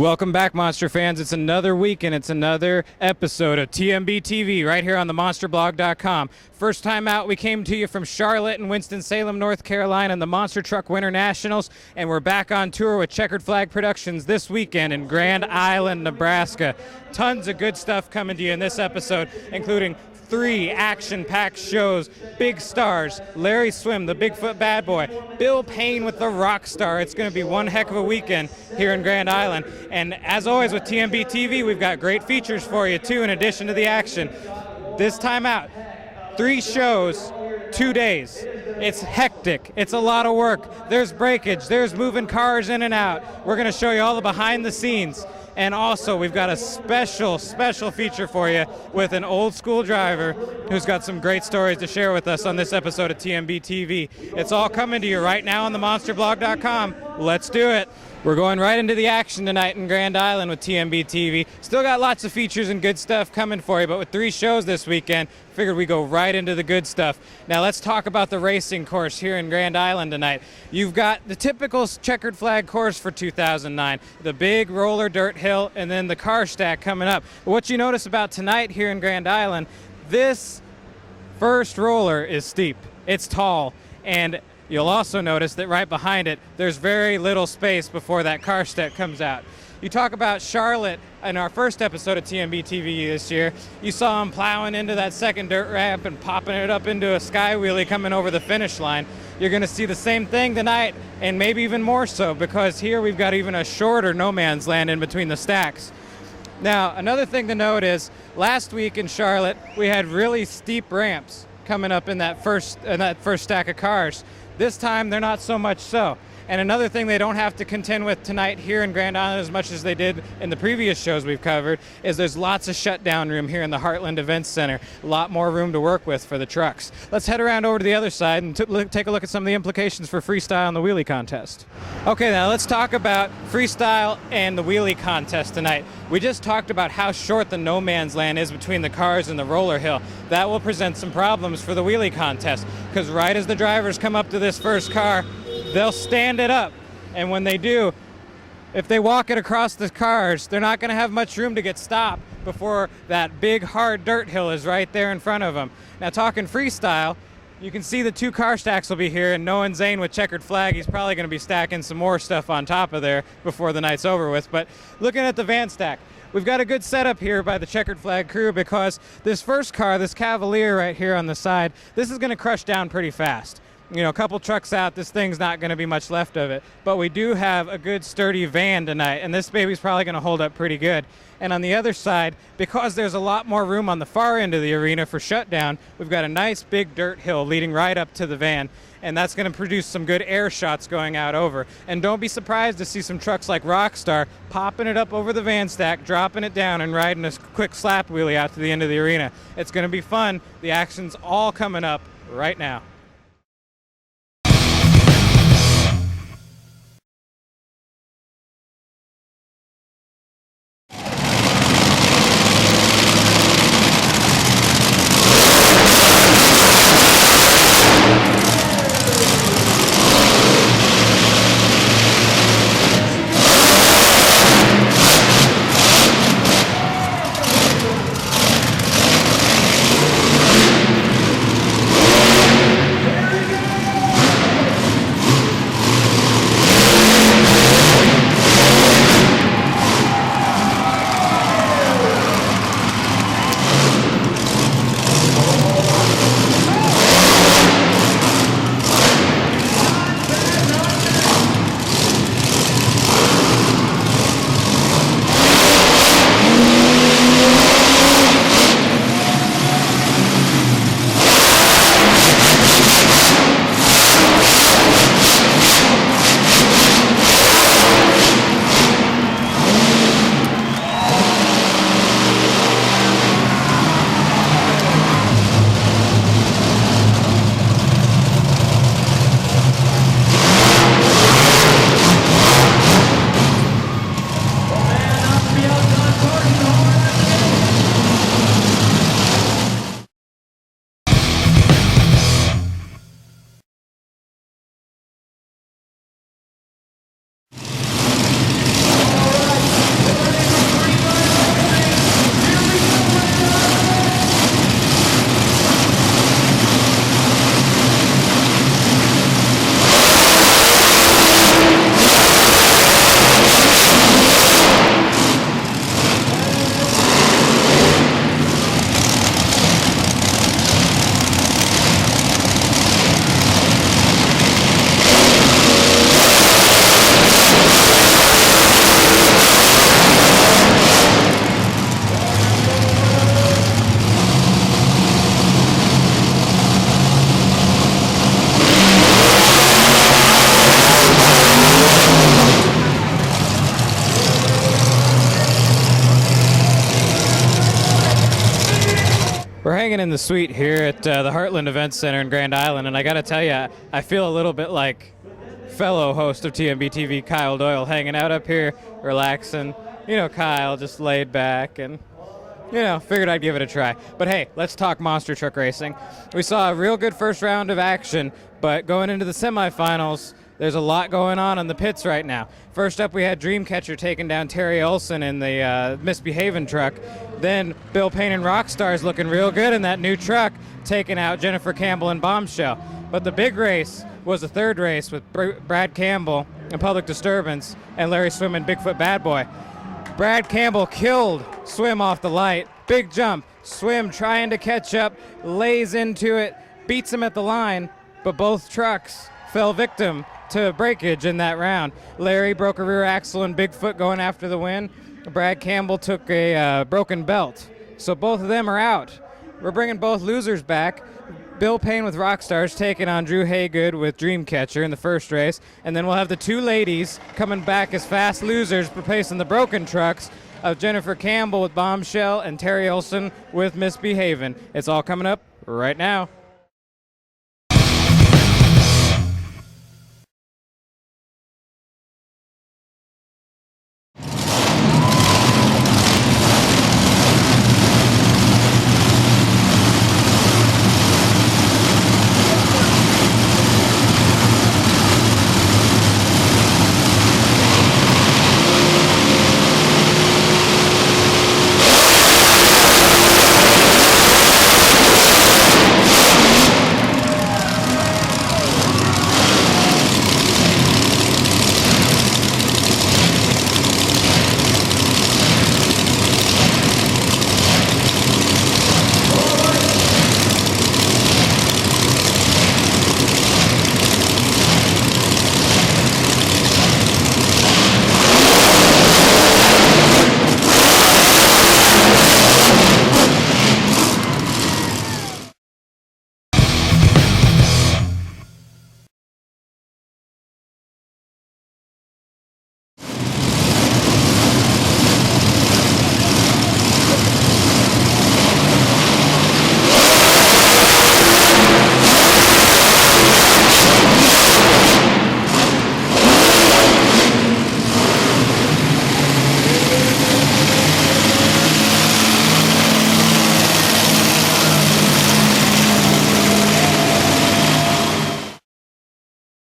Welcome back, Monster fans. It's another week and it's another episode of TMB TV right here on TheMonsterBlog.com. First time out, we came to you from Charlotte and Winston-Salem, North Carolina, and the Monster Truck Winter Nationals, and we're back on tour with Checkered Flag Productions this weekend in Grand Island, Nebraska. Tons of good stuff coming to you in this episode, including 3 action-packed shows, big stars, Larry Swim, the Bigfoot bad boy, Bill Payne with the Rockstar. It's going to be one heck of a weekend here in Grand Island. And as always with TMB TV, we've got great features for you too in addition to the action. This time out, 3 shows, 2 days. It's hectic. It's a lot of work. There's breakage. There's moving cars in and out. We're going to show you all the behind the scenes. And also, we've got a special feature for you with an old school driver who's got some great stories to share with us on this episode of TMB TV. It's all coming to you right now on TheMonsterBlog.com. Let's do it. We're going right into the action tonight in Grand Island with TMB TV. Still got lots of features and good stuff coming for you, but with 3 shows this weekend, figured we go right into the good stuff. Now let's talk about the racing course here in Grand Island tonight. You've got the typical checkered flag course for 2009, the big roller dirt hill, and then the car stack coming up. But what you notice about tonight here in Grand Island, this first roller is steep. It's tall, and you'll also notice that right behind it, there's very little space before that car stack comes out. You talk about Charlotte in our first episode of TMB TV this year. You saw him plowing into that second dirt ramp and popping it up into a sky wheelie coming over the finish line. You're going to see the same thing tonight, and maybe even more so, because here we've got even a shorter no man's land in between the stacks. Now, another thing to note is last week in Charlotte, we had really steep ramps coming up in that first stack of cars. This time, they're not so much so. And another thing they don't have to contend with tonight here in Grand Island as much as they did in the previous shows we've covered is there's lots of shutdown room here in the Heartland Events Center. A lot more room to work with for the trucks. Let's head around over to the other side and take a look at some of the implications for freestyle and the wheelie contest. Okay, now let's talk about freestyle and the wheelie contest tonight. We just talked about how short the no man's land is between the cars and the roller hill. That will present some problems for the wheelie contest, because right as the drivers come up to this first car, they'll stand it up, and when they do, if they walk it across the cars, they're not going to have much room to get stopped before that big hard dirt hill is right there in front of them. Now, talking freestyle, you can see the 2 car stacks will be here, and knowing Zane with Checkered Flag, he's probably going to be stacking some more stuff on top of there before the night's over with. But looking at the van stack, we've got a good setup here by the Checkered Flag crew, because this first car, this Cavalier right here on the side, this is going to crush down pretty fast. You know, a couple trucks out, this thing's not going to be much left of it. But we do have a good sturdy van tonight, and this baby's probably going to hold up pretty good. And on the other side, because there's a lot more room on the far end of the arena for shutdown, we've got a nice big dirt hill leading right up to the van, and that's going to produce some good air shots going out over. And don't be surprised to see some trucks like Rockstar popping it up over the van stack, dropping it down, and riding a quick slap wheelie out to the end of the arena. It's going to be fun. The action's all coming up right now. hanging in the suite here at the Heartland Events Center in Grand Island, and I got to tell you, I feel a little bit like fellow host of TMB TV, Kyle Doyle, hanging out up here, relaxing. You know, Kyle just laid back and, you know, figured I'd give it a try. But hey, let's talk monster truck racing. We saw a real good first round of action, but going into the semifinals, there's a lot going on in the pits right now. First up, we had Dreamcatcher taking down Terri Olsen in the Behavin truck. Then Bill Payne and Rockstar is looking real good in that new truck, taking out Jennifer Campbell and Bombshell. But the big race was the third race with Brad Campbell and Public Disturbance and Larry Swim and Bigfoot Bad Boy. Brad Campbell killed Swim off the light. Big jump. Swim trying to catch up, lays into it, beats him at the line, but both trucks fell victim to breakage in that round. Larry broke a rear axle and Bigfoot going after the win. Brad Campbell took a broken belt. So both of them are out. We're bringing both losers back. Bill Payne with Rockstars taking on Drew Haygood with Dreamcatcher in the first race. And then we'll have the two ladies coming back as fast losers, replacing the broken trucks of Jennifer Campbell with Bombshell and Terri Olsen with Misbehavin'. It's all coming up right now.